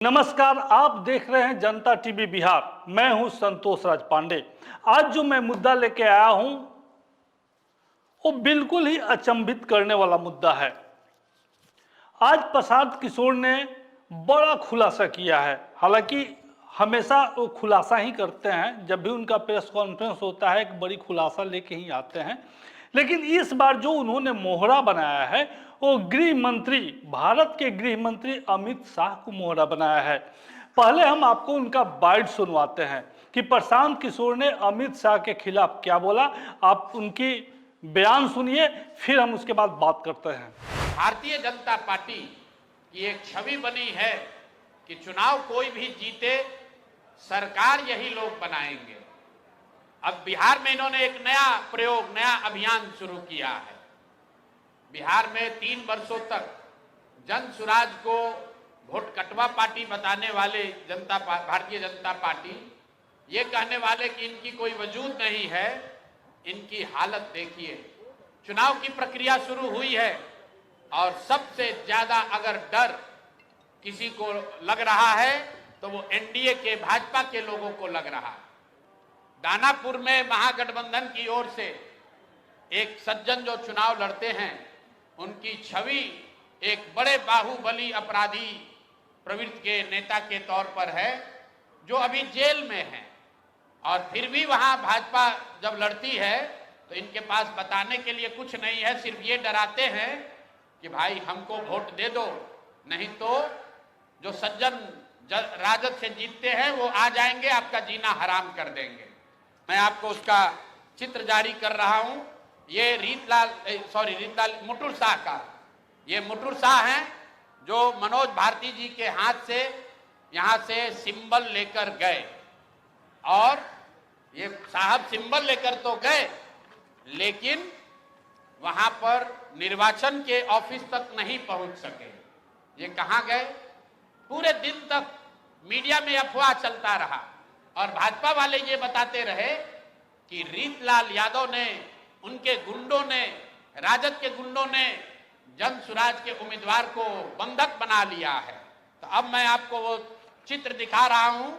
नमस्कार, आप देख रहे हैं जनता टीवी बिहार। मैं हूं संतोष राज पांडे। आज जो मैं मुद्दा लेके आया हूं वो बिल्कुल ही अचंभित करने वाला मुद्दा है। आज प्रशांत किशोर ने बड़ा खुलासा किया है। हालांकि हमेशा वो खुलासा ही करते हैं, जब भी उनका प्रेस कॉन्फ्रेंस होता है एक बड़ी खुलासा लेके ही आते हैं। लेकिन इस बार जो उन्होंने मोहरा बनाया है वो गृह मंत्री, भारत के गृह मंत्री अमित शाह को मोहरा बनाया है। पहले हम आपको उनका बाइट सुनवाते हैं कि प्रशांत किशोर ने अमित शाह के खिलाफ क्या बोला। आप उनकी बयान सुनिए, फिर हम उसके बाद बात करते हैं। भारतीय जनता पार्टी की एक छवि बनी है कि चुनाव कोई भी जीते सरकार यही लोग बनाएंगे। अब बिहार में इन्होंने एक नया प्रयोग, नया अभियान शुरू किया है। बिहार में 3 वर्षों तक जन सुराज को वोट कटवा पार्टी बताने वाले भारतीय जनता पार्टी ये कहने वाले कि इनकी कोई वजूद नहीं है, इनकी हालत देखिए। चुनाव की प्रक्रिया शुरू हुई है और सबसे ज्यादा अगर डर किसी को लग रहा है तो वो एनडीए के, भाजपा के लोगों को लग रहा है। दानापुर में महागठबंधन की ओर से एक सज्जन जो चुनाव लड़ते हैं, उनकी छवि एक बड़े बाहुबली अपराधी प्रवृत्ति के नेता के तौर पर है, जो अभी जेल में है। और फिर भी वहां भाजपा जब लड़ती है तो इनके पास बताने के लिए कुछ नहीं है, सिर्फ ये डराते हैं कि भाई हमको वोट दे दो, नहीं तो जो सज्जन राजद से जीतते हैं वो आ जाएंगे, आपका जीना हराम कर देंगे। मैं आपको उसका चित्र जारी कर रहा हूं। ये मुटुर शाह का, ये मुटुर शाह हैं जो मनोज भारती जी के हाथ से यहां से सिंबल लेकर गए। और ये साहब सिंबल लेकर तो गए, लेकिन वहां पर निर्वाचन के ऑफिस तक नहीं पहुंच सके। ये कहां गए? पूरे दिन तक मीडिया में अफवाह चलता रहा और भाजपा वाले ये बताते रहे कि रीतलाल यादव ने, उनके गुंडों ने, राजद के गुंडों ने जन सुराज के उम्मीदवार को बंधक बना लिया है। तो अब मैं आपको वो चित्र दिखा रहा हूं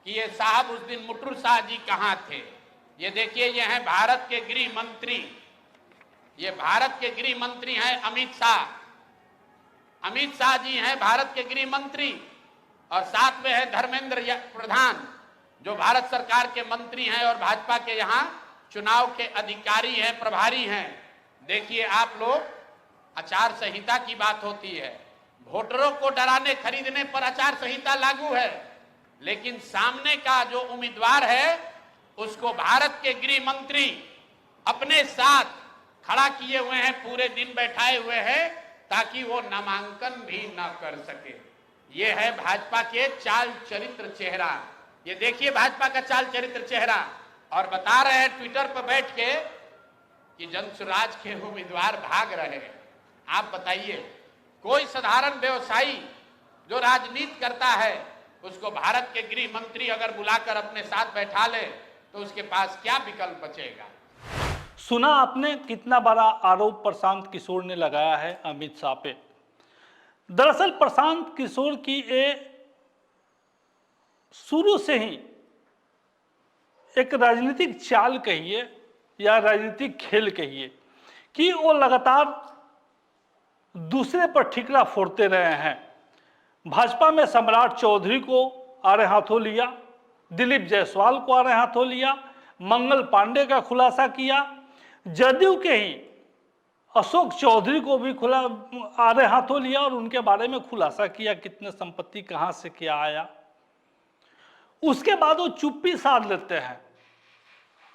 कि ये साहब उस दिन मुटुर शाह जी कहां थे। ये देखिए, ये हैं भारत के गृह मंत्री, ये भारत के गृह मंत्री हैं अमित शाह। अमित शाह जी हैं भारत के गृह मंत्री और साथ में है धर्मेंद्र प्रधान, जो भारत सरकार के मंत्री हैं और भाजपा के यहाँ चुनाव के अधिकारी हैं, प्रभारी हैं। देखिए आप लोग, आचार संहिता की बात होती है, वोटरों को डराने खरीदने पर आचार संहिता लागू है, लेकिन सामने का जो उम्मीदवार है उसको भारत के गृह मंत्री अपने साथ खड़ा किए हुए हैं, पूरे दिन बैठाए हुए हैं ताकि वो नामांकन भी ना कर सके। ये है भाजपा के चाल चरित्र चेहरा। ये देखिए भाजपा का चाल चरित्र चेहरा। और बता रहे हैं ट्विटर पर बैठ के कि जनसुराज के उम्मीदवार भाग रहे हैं। आप बताइए, कोई साधारण व्यवसायी जो राजनीति करता है उसको भारत के गृह मंत्री अगर बुलाकर अपने साथ बैठा ले तो उसके पास क्या विकल्प बचेगा? सुना आपने कितना बड़ा आरोप प्रशांत किशोर ने लगाया है अमित शाह पे। दरअसल प्रशांत किशोर की शुरू से ही एक राजनीतिक चाल कहिए या राजनीतिक खेल कहिए कि वो लगातार दूसरे पर ठिकरा फोड़ते रहे हैं। भाजपा में सम्राट चौधरी को आड़े हाथों लिया, दिलीप जायसवाल को आड़े हाथों लिया, मंगल पांडे का खुलासा किया, जदयू के ही अशोक चौधरी को भी आड़े हाथों लिया और उनके बारे में खुलासा किया, कितने संपत्ति कहां से क्या आया। उसके बाद वो चुप्पी साध लेते हैं।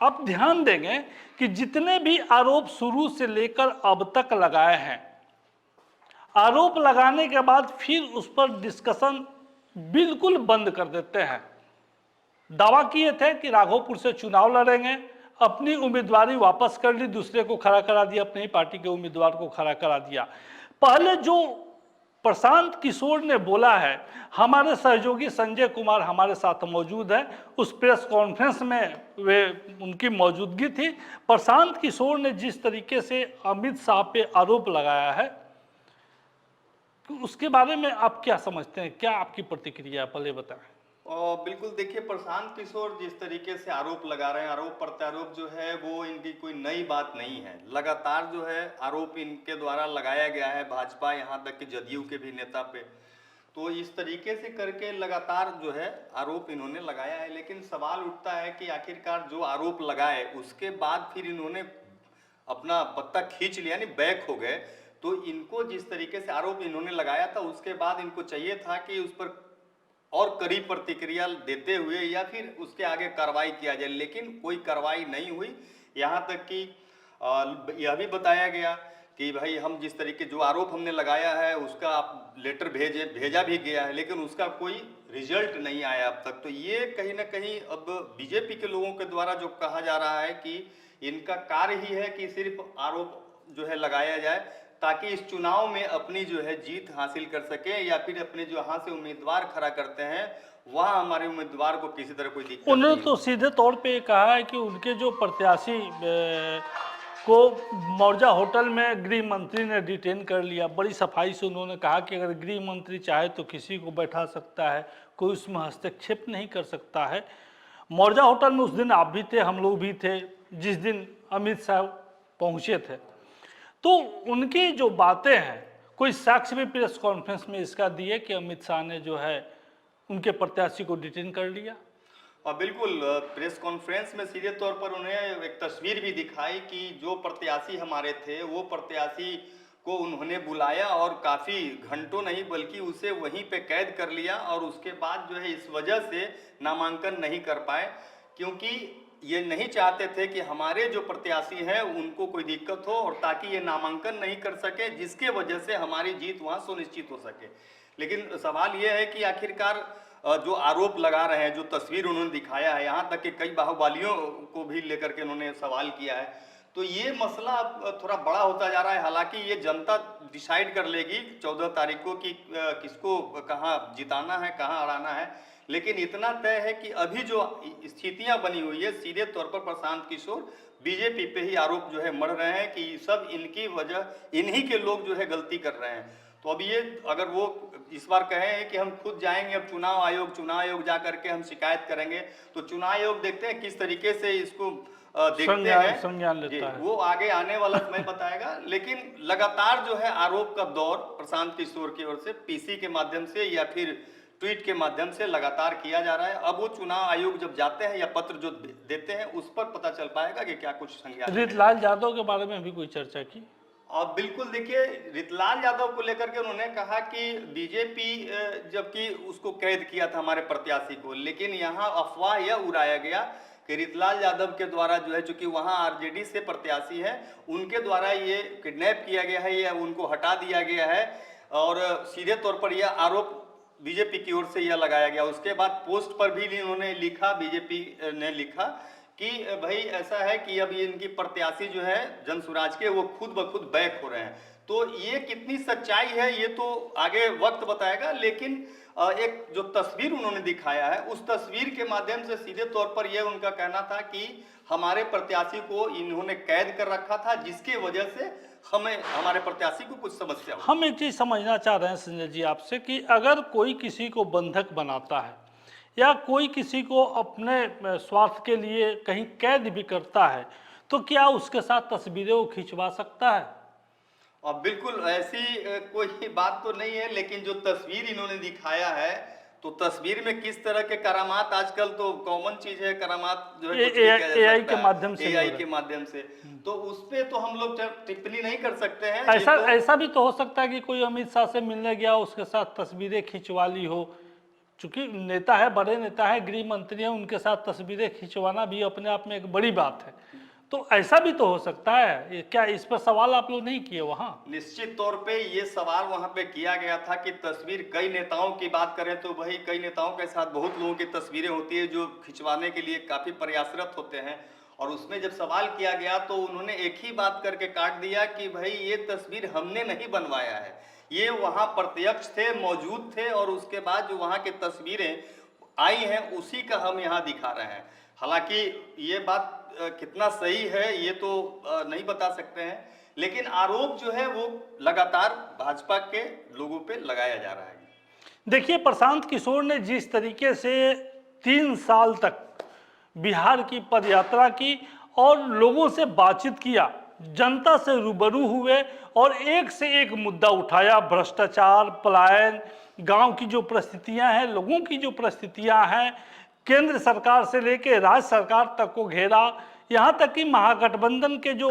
आप ध्यान देंगे कि जितने भी आरोप शुरू से लेकर अब तक लगाए हैं, आरोप लगाने के बाद फिर उस पर डिस्कशन बिल्कुल बंद कर देते हैं। दावा किए थे कि राघोपुर से चुनाव लड़ेंगे, अपनी उम्मीदवारी वापस कर ली, दूसरे को खड़ा करा दिया, अपनी पार्टी के उम्मीदवार को खड़ा करा दिया। पहले जो प्रशांत किशोर ने बोला है, हमारे सहयोगी संजय कुमार हमारे साथ मौजूद है, उस प्रेस कॉन्फ्रेंस में वे उनकी मौजूदगी थी। प्रशांत किशोर ने जिस तरीके से अमित शाह पे आरोप लगाया है तो उसके बारे में आप क्या समझते हैं, क्या आपकी प्रतिक्रिया है, पहले बताएं। और बिल्कुल देखिए, प्रशांत किशोर जिस तरीके से आरोप लगा रहे हैं, आरोप प्रत्यारोप जो है वो इनकी कोई नई बात नहीं है। लगातार जो है आरोप इनके द्वारा लगाया गया है भाजपा, यहाँ तक कि जदयू के भी नेता पे। तो इस तरीके से करके लगातार जो है आरोप इन्होंने लगाया है। लेकिन सवाल उठता है कि आखिरकार जो आरोप लगाए उसके बाद फिर इन्होंने अपना पत्ता खींच लिया, यानी बैक हो गए। तो इनको जिस तरीके से आरोप इन्होंने लगाया था उसके बाद इनको चाहिए था कि उस पर और कड़ी प्रतिक्रिया देते हुए या फिर उसके आगे कार्रवाई किया जाए, लेकिन कोई कार्रवाई नहीं हुई। यहाँ तक कि यह भी बताया गया कि भाई हम जिस तरीके जो आरोप हमने लगाया है उसका आप लेटर भेजा भी गया है, लेकिन उसका कोई रिजल्ट नहीं आया अब तक। तो ये कहीं ना कहीं अब बीजेपी के लोगों के द्वारा जो कहा जा रहा है कि इनका कार्य ही है कि सिर्फ आरोप जो है लगाया जाए ताकि इस चुनाव में अपनी जो है जीत हासिल कर सके, या फिर अपने जो यहाँ से उम्मीदवार खड़ा करते हैं वहाँ हमारे उम्मीदवार को किसी तरह कोई दिक्कत उन्होंने नहीं तो सीधे तौर पे कहा है कि उनके जो प्रत्याशी को मौजा होटल में गृह मंत्री ने डिटेन कर लिया। बड़ी सफाई से उन्होंने कहा कि अगर गृह मंत्री चाहे तो किसी को बैठा सकता है, कोई उसमें हस्तक्षेप नहीं कर सकता है। मौजा होटल में उस दिन आप भी थे, हम लोग भी थे, जिस दिन अमित शाह पहुंचे थे। तो उनकी जो बातें हैं, कोई साक्ष्य भी प्रेस कॉन्फ्रेंस में इसका दिए कि अमित शाह ने जो है उनके प्रत्याशी को डिटेन कर लिया। और बिल्कुल प्रेस कॉन्फ्रेंस में सीधे तौर पर उन्हें एक तस्वीर भी दिखाई कि जो प्रत्याशी हमारे थे वो प्रत्याशी को उन्होंने बुलाया और काफ़ी घंटों नहीं बल्कि उसे वहीं पे कैद कर लिया, और उसके बाद जो है इस वजह से नामांकन नहीं कर पाए, क्योंकि ये नहीं चाहते थे कि हमारे जो प्रत्याशी हैं उनको कोई दिक्कत हो और ताकि ये नामांकन नहीं कर सके, जिसके वजह से हमारी जीत वहाँ सुनिश्चित हो सके। लेकिन सवाल ये है कि आखिरकार जो आरोप लगा रहे हैं, जो तस्वीर उन्होंने दिखाया है, यहाँ तक कि कई बाहुबलियों को भी लेकर के उन्होंने सवाल किया है, तो ये मसला अब थोड़ा बड़ा होता जा रहा है। हालांकि ये जनता डिसाइड कर लेगी 14 तारीख को कि किसको कहाँ जिताना है, कहाँ हराना है। लेकिन इतना तय है कि अभी जो स्थितियां बनी हुई है, सीधे तौर पर प्रशांत किशोर बीजेपी पे ही आरोप जो है मढ़ रहे हैं कि सब इनकी वजह, इन्हीं के लोग जो है गलती कर रहे हैं। तो अब ये अगर वो इस बार कहे हैं कि हम खुद जाएंगे अब चुनाव आयोग जा करके हम शिकायत करेंगे, तो चुनाव आयोग देखते हैं किस तरीके से इसको देखते हैं, संज्ञान लेता है। वो आगे आने वाला समय बताएगा। लेकिन लगातार जो है आरोप का दौर प्रशांत किशोर की ओर से पीसी के माध्यम से या फिर ट्वीट के माध्यम से लगातार किया जा रहा है। अब वो चुनाव आयोग जब जाते हैं या पत्र जो देते हैं उस पर पता चल पाएगा कि क्या कुछ संज्ञान। रितलाल यादव के बारे में भी कोई चर्चा की? और बिल्कुल देखिए, रितलाल यादव को लेकर के उन्होंने कहा कि बीजेपी जबकि उसको कैद किया था हमारे प्रत्याशी को, लेकिन यहाँ अफवाह यह उड़ाया गया कि रितलाल यादव के द्वारा जो है, चूंकि वहाँ आरजेडी से प्रत्याशी है, उनके द्वारा ये किडनैप किया गया है या उनको हटा दिया गया है, और सीधे तौर पर यह आरोप बीजेपी की ओर से यह लगाया गया। उसके बाद पोस्ट पर भी इन्होंने लिखा, बीजेपी ने लिखा कि भाई ऐसा है कि अब ये इनकी प्रत्याशी जो है जनसुराज के वो खुद ब खुद बैक हो रहे हैं। तो ये कितनी सच्चाई है ये तो आगे वक्त बताएगा। लेकिन एक जो तस्वीर उन्होंने दिखाया है उस तस्वीर के माध्यम से सीधे तौर पर यह उनका कहना था कि हमारे प्रत्याशी को इन्होंने कैद कर रखा था, जिसकी वजह से हमें हमारे प्रत्याशी को कुछ समस्या हो। हम एक चीज समझना चाह रहे हैं संजय जी आपसे कि अगर कोई किसी को बंधक बनाता है या कोई किसी को अपने स्वार्थ के लिए कहीं कैद भी करता है, तो क्या उसके साथ तस्वीरें वो खिंचवा सकता है? और बिल्कुल ऐसी कोई बात तो नहीं है, लेकिन जो तस्वीर इन्होंने दिखाया है तो तस्वीर में किस तरह के करामात, आजकल तो कॉमन चीज है करामात जो है, AI के माध्यम से, AI के माध्यम से, तो उस पे तो हम लोग टिप्पणी नहीं कर सकते हैं। ऐसा भी तो हो सकता है कि कोई अमित शाह से मिलने गया, उसके साथ तस्वीरें खिंचवा ली हो। चूंकि नेता है, बड़े नेता है, गृह मंत्री हैं, उनके साथ तस्वीरें खिंचवाना भी अपने आप में एक बड़ी बात है। तो ऐसा भी तो हो सकता है। क्या इस पर सवाल आप लोग नहीं किए वहाँ? निश्चित तौर पे ये सवाल वहाँ पे किया गया था कि तस्वीर, कई नेताओं की बात करें तो भाई कई नेताओं के साथ बहुत लोगों की तस्वीरें होती है जो खिंचवाने के लिए काफी प्रयासरत होते हैं, और उसमें जब सवाल किया गया तो उन्होंने एक ही बात करके काट दिया कि भाई ये तस्वीर हमने नहीं बनवाया है, ये वहाँ प्रत्यक्ष थे, मौजूद थे, और उसके बाद जो वहाँ की तस्वीरें आई हैं उसी का हम यहाँ दिखा रहे हैं। हालांकि ये बात कितना सही है ये तो नहीं बता सकते हैं, लेकिन आरोप जो है वो लगातार भाजपा के लोगों पे लगाया जा रहा है। देखिए, प्रशांत किशोर ने जिस तरीके से 3 साल तक बिहार की पदयात्रा की और लोगों से बातचीत किया, जनता से रूबरू हुए और एक से एक मुद्दा उठाया, भ्रष्टाचार, पलायन, गांव की जो परिस्थितियां हैं, लोगों की जो परिस्थितियां हैं, केंद्र सरकार से लेकर राज्य सरकार तक को घेरा, यहाँ तक कि महागठबंधन के जो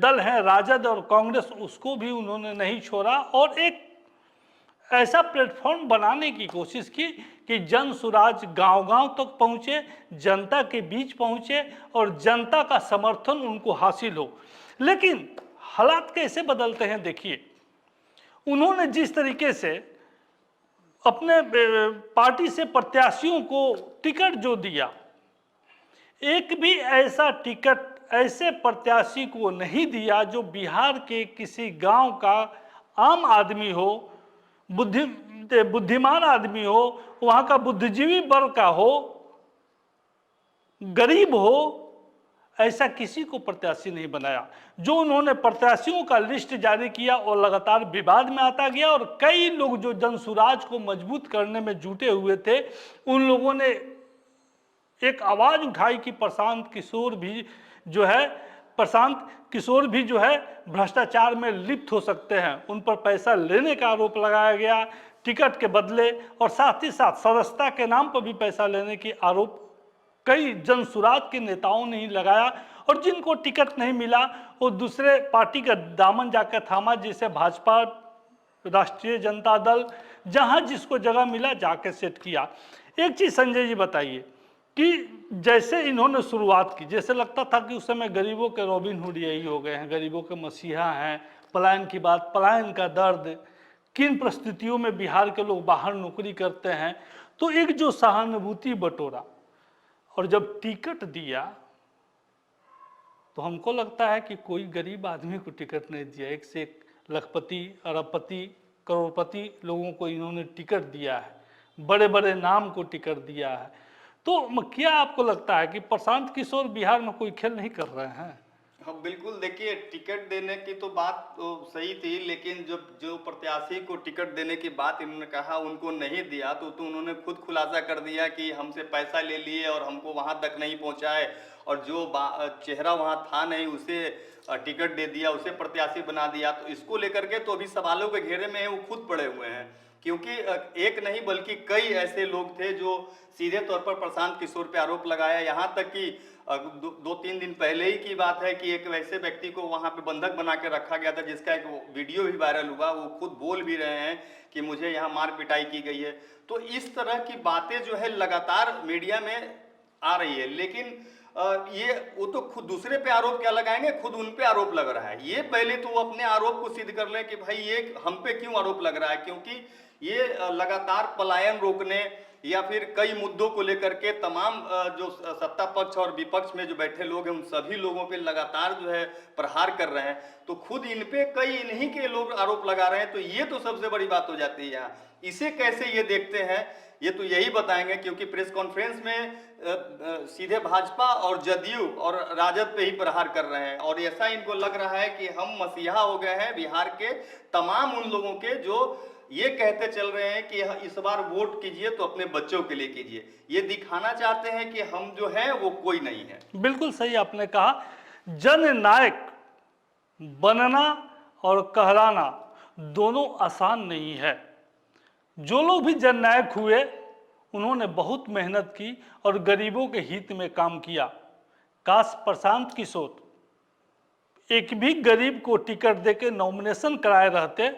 दल हैं राजद और कांग्रेस, उसको भी उन्होंने नहीं छोड़ा और एक ऐसा प्लेटफॉर्म बनाने की कोशिश की कि जन सुराज गांव-गांव तक पहुंचे, जनता के बीच पहुंचे और जनता का समर्थन उनको हासिल हो। लेकिन हालात कैसे बदलते हैं देखिए, उन्होंने जिस तरीके से अपने पार्टी से प्रत्याशियों को टिकट जो दिया, एक भी ऐसा टिकट ऐसे प्रत्याशी को नहीं दिया जो बिहार के किसी गांव का आम आदमी हो, बुद्धिमान आदमी हो, वहां का बुद्धिजीवी वर्ग का हो, गरीब हो, ऐसा किसी को प्रत्याशी नहीं बनाया। जो उन्होंने प्रत्याशियों का लिस्ट जारी किया और लगातार विवाद में आता गया और कई लोग जो जनसुराज को मजबूत करने में जुटे हुए थे, उन लोगों ने एक आवाज उठाई कि प्रशांत किशोर भी जो है भ्रष्टाचार में लिप्त हो सकते हैं। उन पर पैसा लेने का आरोप लगाया गया टिकट के बदले, और साथ ही साथ सदस्यता के नाम पर भी पैसा लेने की आरोप कई जनसुराज के नेताओं ने ही लगाया। और जिनको टिकट नहीं मिला वो दूसरे पार्टी का दामन जाकर थामा, जैसे भाजपा, राष्ट्रीय जनता दल, जहां जिसको जगह मिला जाके सेट किया। एक चीज संजय जी बताइए कि जैसे इन्होंने शुरुआत की, जैसे लगता था कि उस समय गरीबों के रॉबिन हुड यही हो गए हैं, गरीबों के मसीहा हैं, पलायन की बात, पलायन का दर्द, किन परिस्थितियों में बिहार के लोग बाहर नौकरी करते हैं, तो एक जो सहानुभूति बटोरा और जब टिकट दिया तो हमको लगता है कि कोई गरीब आदमी को टिकट नहीं दिया, एक से एक लखपति, अरबपति, करोड़पति लोगों को इन्होंने टिकट दिया है, बड़े बड़े नाम को टिकट दिया है। तो क्या आपको लगता है कि प्रशांत किशोर बिहार में कोई खेल नहीं कर रहे हैं? हाँ बिल्कुल, देखिए टिकट देने की तो बात तो सही थी, लेकिन जब जो प्रत्याशी को टिकट देने की बात इन्होंने कहा उनको नहीं दिया, तो उन्होंने खुद खुलासा कर दिया कि हमसे पैसा ले लिए और हमको वहां तक नहीं पहुंचाए, और जो चेहरा वहां था नहीं उसे टिकट दे दिया, उसे प्रत्याशी बना दिया। तो इसको लेकर के तो अभी सवालों के घेरे में वो खुद पड़े हुए हैं, क्योंकि एक नहीं बल्कि कई ऐसे लोग थे जो सीधे तौर पर प्रशांत किशोर पे आरोप लगाया। यहाँ तक कि 2-3 दिन पहले ही की बात है कि एक वैसे व्यक्ति को वहां पे बंधक बना के रखा गया था, जिसका एक वीडियो भी वायरल हुआ, वो खुद बोल भी रहे हैं कि मुझे यहाँ मार पिटाई की गई है। तो इस तरह की बातें जो है लगातार मीडिया में आ रही है, लेकिन वो तो खुद दूसरे पे आरोप क्या लगाएंगे, खुद उन पे आरोप लग रहा है। ये पहले तो वो अपने आरोप को सिद्ध कर लें कि भाई ये हम पे क्यों आरोप लग रहा है, क्योंकि ये लगातार पलायन रोकने या फिर कई मुद्दों को लेकर के तमाम जो सत्ता पक्ष और विपक्ष में जो बैठे लोग हैं उन सभी लोगों पे लगातार जो है प्रहार कर रहे हैं। तो खुद इन पे कई इन्हीं के लोग आरोप लगा रहे हैं, तो ये तो सबसे बड़ी बात हो जाती है। यहाँ इसे कैसे ये देखते हैं ये तो यही बताएंगे, क्योंकि प्रेस कॉन्फ्रेंस में सीधे भाजपा और जदयू और राजद पे ही प्रहार कर रहे हैं, और ऐसा इनको लग रहा है कि हम मसीहा हो गए हैं बिहार के तमाम उन लोगों के जो ये कहते चल रहे हैं कि इस बार वोट कीजिए तो अपने बच्चों के लिए कीजिए। ये दिखाना चाहते हैं कि हम जो हैं वो कोई नहीं है। बिल्कुल सही आपने कहा, जननायक बनना और कहलाना दोनों आसान नहीं है। जो लोग भी जननायक हुए उन्होंने बहुत मेहनत की और गरीबों के हित में काम किया। काश प्रशांत किशोर एक भी गरीब को टिकट देके नॉमिनेशन कराए रहते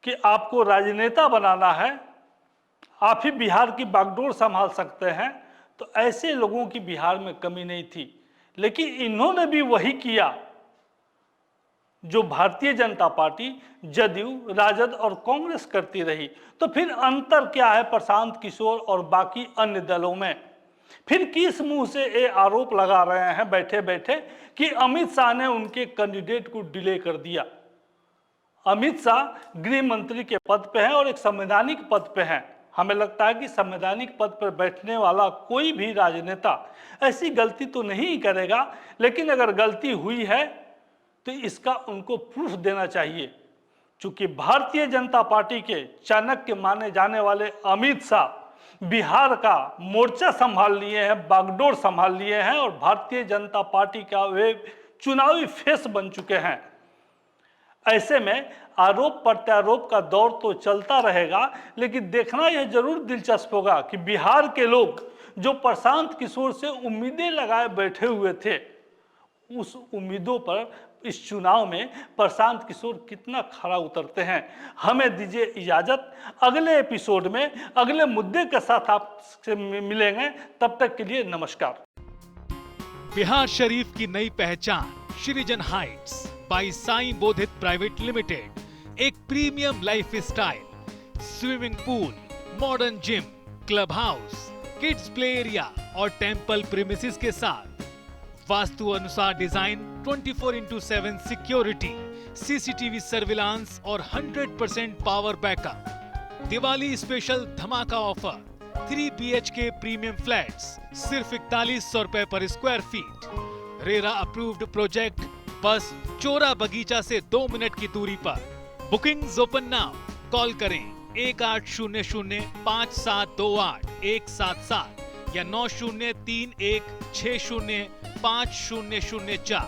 कि आपको राजनेता बनाना है, आप ही बिहार की बागडोर संभाल सकते हैं, तो ऐसे लोगों की बिहार में कमी नहीं थी। लेकिन इन्होंने भी वही किया जो भारतीय जनता पार्टी, जदयू, राजद और कांग्रेस करती रही। तो फिर अंतर क्या है प्रशांत किशोर और बाकी अन्य दलों में? फिर किस मुंह से ये आरोप लगा रहे हैं बैठे बैठे कि अमित शाह ने उनके कैंडिडेट को डिले कर दिया? अमित शाह गृह मंत्री के पद पे हैं और एक संवैधानिक पद पे हैं। हमें लगता है कि संवैधानिक पद पर बैठने वाला कोई भी राजनेता ऐसी गलती तो नहीं करेगा, लेकिन अगर गलती हुई है तो इसका उनको प्रूफ देना चाहिए। चूंकि भारतीय जनता पार्टी के चाणक्य माने जाने वाले अमित शाह बिहार का मोर्चा संभाल लिए हैं, बागडोर संभाल लिए हैं और भारतीय जनता पार्टी का वे चुनावी फेस बन चुके हैं। ऐसे में आरोप प्रत्यारोप का दौर तो चलता रहेगा, लेकिन देखना यह जरूर दिलचस्प होगा कि बिहार के लोग जो प्रशांत किशोर से उम्मीदें लगाए बैठे हुए थे, उस उम्मीदों पर इस चुनाव में प्रशांत किशोर कितना खरा उतरते हैं। हमें दीजिए इजाजत, अगले एपिसोड में अगले मुद्दे के साथ आपसे मिलेंगे। तब तक के लिए नमस्कार। बिहार शरीफ की नई पहचान Srijan Heights by Sai Bodhit private limited, एक premium lifestyle, swimming pool, modern gym, club house, kids play area और टेंपल प्रीमिसेस के साथ वास्तु अनुसार डिजाइन, 24/7 सिक्योरिटी, सीसीटीवी सर्विलांस और 100% पावर बैकअप। दिवाली स्पेशल धमाका ऑफर, 3 BHK प्रीमियम फ्लैट्स सिर्फ 4100 रुपए पर square feet. RERA approved project, बस चोरा बगीचा से 2 मिनट की दूरी पर। बुकिंग्स ओपन नाउ, कॉल करें 18005728 177 या 9031605004।